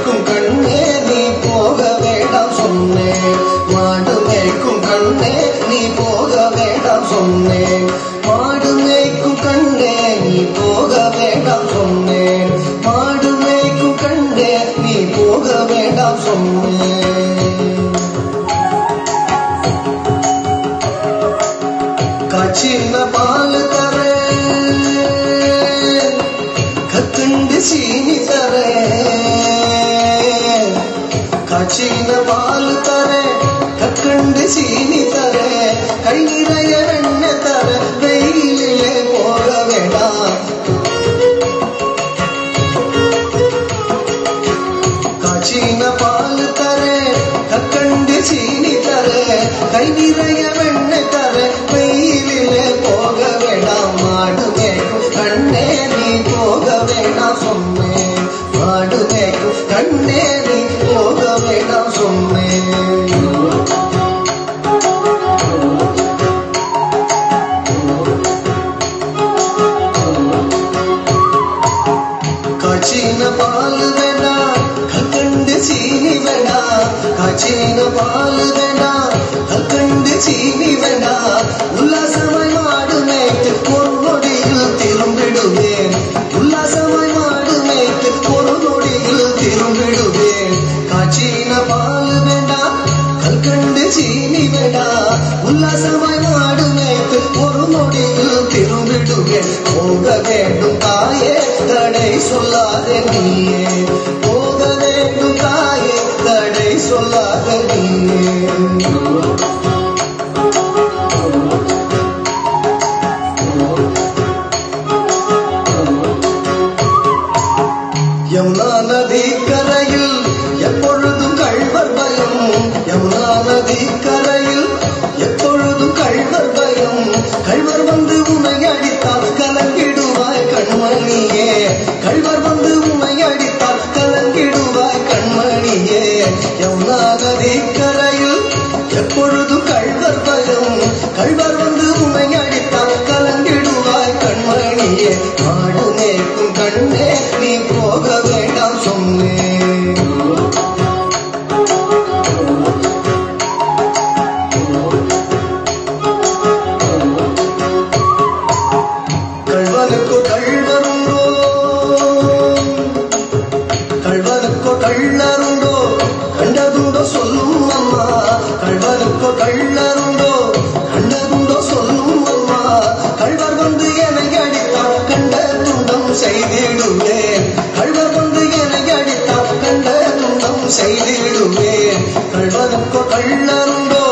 மேய்க்கும் கண்ணே நீ போக வேண்டாம் சொன்னேன். மாடு மேய்க்கும் கண்ணே நீ போக வேண்டாம் சொன்னேன். மாடு மேய்க்கும் கண்ணே நீ போக வேண்டாம் சொன்னேன். மாடு மேய்க்கும் கண்ணே நீ போக வேண்டாம் சொன்னேன். காய்ச்சின பால் தரே கத்துண்டு சீனி தரே. காய்ச்சின பால் தரே கத்துண்டு சீனி தரே. கை நிறைய வெண்ணெய் தர வெயிலே போக வேண்டாம். காய்ச்சின பால் தரே கற்கண்டு சீனி தரே. கை நிறைய வெண்ணெய் தர வெயிலே போக வேண்டாம். மாடு மேய்க்கும் கண்ணே நீ போக வேண்டாம் சொன்னேன். மாடு மேய்க்கும் கண்ணே நீ போக வேண்டாம் சொன்னேன். காய்ச்சின பால் வேணா கற்கண்டு சீனி வேணா. காய்ச்சின பால் வேணா கற்கண்டு சீனி வேணா. உல்லாசமாய் மாடு மேய்த்து ஒரு நொடியில் திரும்பிடுவேன். உல்லாசமாய் மாடு மேய்த்து ஒரு நொடியில் திரும்பிடுவேன். காய்ச்சின பால் வேண்டா கற்கண்டு சீனி வேண்டா. உல்லாசமாய் மாடு மேய்த்து ஒரு நொடியில் திரும்பிடுவேன். போக வேண்டும் தாயே தடை சொல்லாத நீயே. போக வேண்டும் தாயே தடை சொல்லாத நீயே. யமுனா நதி கரையில் எப்பொழுதும் கள்வர் பயம். யமுனா நதி கரையில் எப்பொழுதும் கள்வர் பயம். கள்வர் வந்து உன்னை அடித்தால் கலங்கிடுவாய் கண்மணியே. கள்வர் வந்து உன்னை அடித்தால் கலங்கிடுவாய் கண்மணியே. யமுனா நதி கரையில் எப்பொழுதும் கள்வர் பயம். கள்வர் வந்து உன்னை அடித்தால் கலங்கிடுவாய் கண்மணியே. மாடு மேய்க்கும் கண்ணே நீ போக வேண்டாம் சொன்னேன். கள்வனுக்கோ கள்வருண்டோ கள்வனுக்கோ கள்ளருண்டோ கண்டதுண்டோ சொல்லும் அம்மா. கள்வனுக்கோ கள்ளருண்டோ கண்டதுண்டோ சொல்லும் அம்மா. கள்வர் வந்து என்னை அடித்தால் கண்ட துண்டம் செய்திடுவேன். கள்வர் வந்து என்னை அடித்தால் கண்ட துண்டம் செய்திடுவேன். கள்வனுக்கோ கள்ளருண்டோ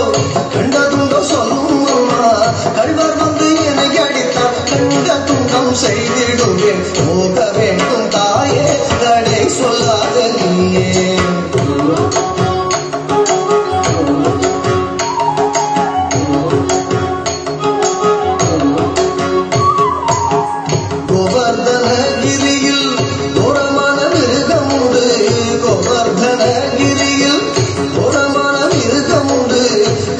கண்டதுண்டோ சொல்லும் அம்மா. கள்வர் வந்து என்னை அடித்தால் கண்ட துண்டம் செய்திடுவேன். போக வேண்டும் தாயே தடை சொல்லாத நீயே. கோவர்தனகிரியில் கோரமான மிருகம் உண்டு. கோவர்தனகிரியில் கோரமான மிருகம் உண்டு.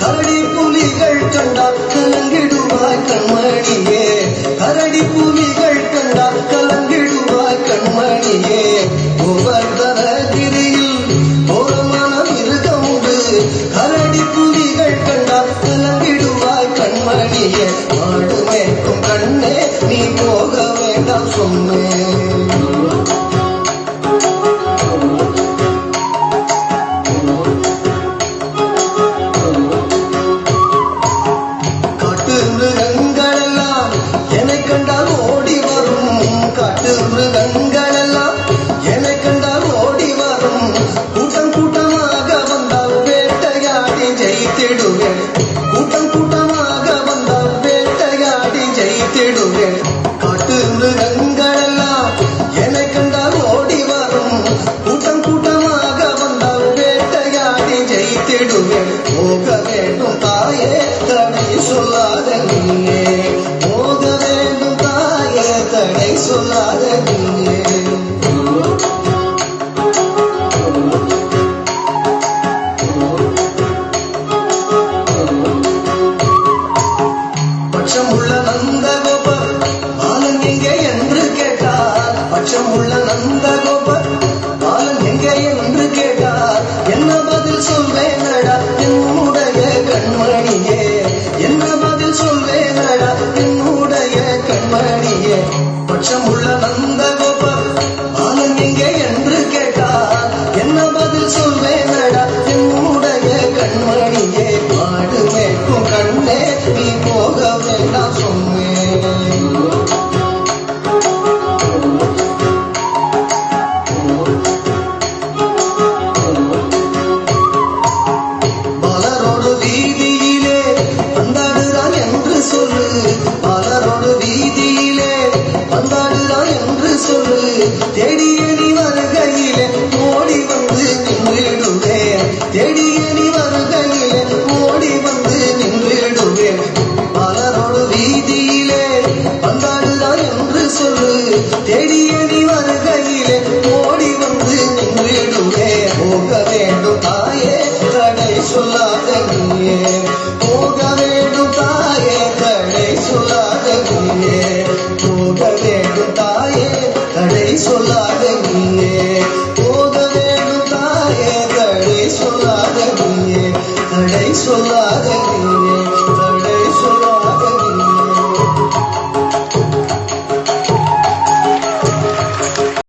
கரடி புலிகள் கண்டால் கலங்கிடுவாய் கண்மணியே. கரடி புலிகள் கண்டால் கலங்கிடுவாய் கண்மணியே. கோவர்தனகிரியில் கோரமான மிருகம் உண்டு. கரடி புலிகள் கண்டால் கலங்கிடுவாய் கண்மணியே. மாடு மேய்க்கும் கண்ணே நீ போக வேண்டாம் சொன்னேன். காட்டு மிருகங்களெல்லாம் என்னை கண்டால் ஓடி வரும். காட்டு மிருகங்களெல்லாம் என்னை கண்டால் ஓடி வரும். கூட்டம் கூட்டமாக வந்தால் வேட்டையாடி ஜெயித்திடுவேன். கூட்டம் கூட்டமாக வந்தால் வேட்டையாடி ஜெயித்திடுவேன். காட்டு மிருகங்களெல்லாம் என்னை கண்டால் ஓடி வரும். கூட்டம் கூட்டமாக வந்தால் வேட்டையாடி ஜெயித்திடுவேன். போக வேண்டும் தாயே தடை சொல்லாத நீயே. போக வேண்டும் தாயே தடை சொல்லாத நீயே. பட்சம் உள்ள நந்தகோபர் பாலன் எங்கே என்று கேட்டார். பட்சம் உள்ள நந்தகோபர் பாலன் எங்கே என்று கேட்டார் என்ன பதில் சொல்வேனடா என்னுடைய கண்மணியே, என்ன பதில் சொல்வேனடா என்னுடைய கண்மணியே. பட்சமுள்ள நந்தகோபால் பாலன் எங்கே என்று கேட்டார் என்ன பதில் சொல்வேனடா என்னுடைய கண்மணியே. மாடு மேய்க்கும் கண்ணே நீ போக வேண்டாம் சொன்னேன். பலரோடு வீதியிலே வந்தாடுதான் என்று சொல்லு, பலரோடு வீதியிலே வந்தாடுதான் என்று சொல்லு. தேடிய நீ வருகையிலே ஓடி வந்து நின்றிடுவேன், தேடிய நீ வருகையிலே ஓடி வந்து நின்றிடுவேன். பலரோடு வீதியிலே வந்தாடுதான் என்று சொல்லு, தேடிய நீ வருகையிலே ஓடி வந்து நின்றிடுவேன். போக வேண்டும் தாயே தடை சொல்லாத நீயே, போக வேண்டும் தாயே தடை சொல்லாத நீயே, போக வேண்டும் தாயே தடை சொல்லாத நீயே, போக வேண்டும் தாயே தடை சொல்லாத நீயே, தடை சொல்லாத நீயே.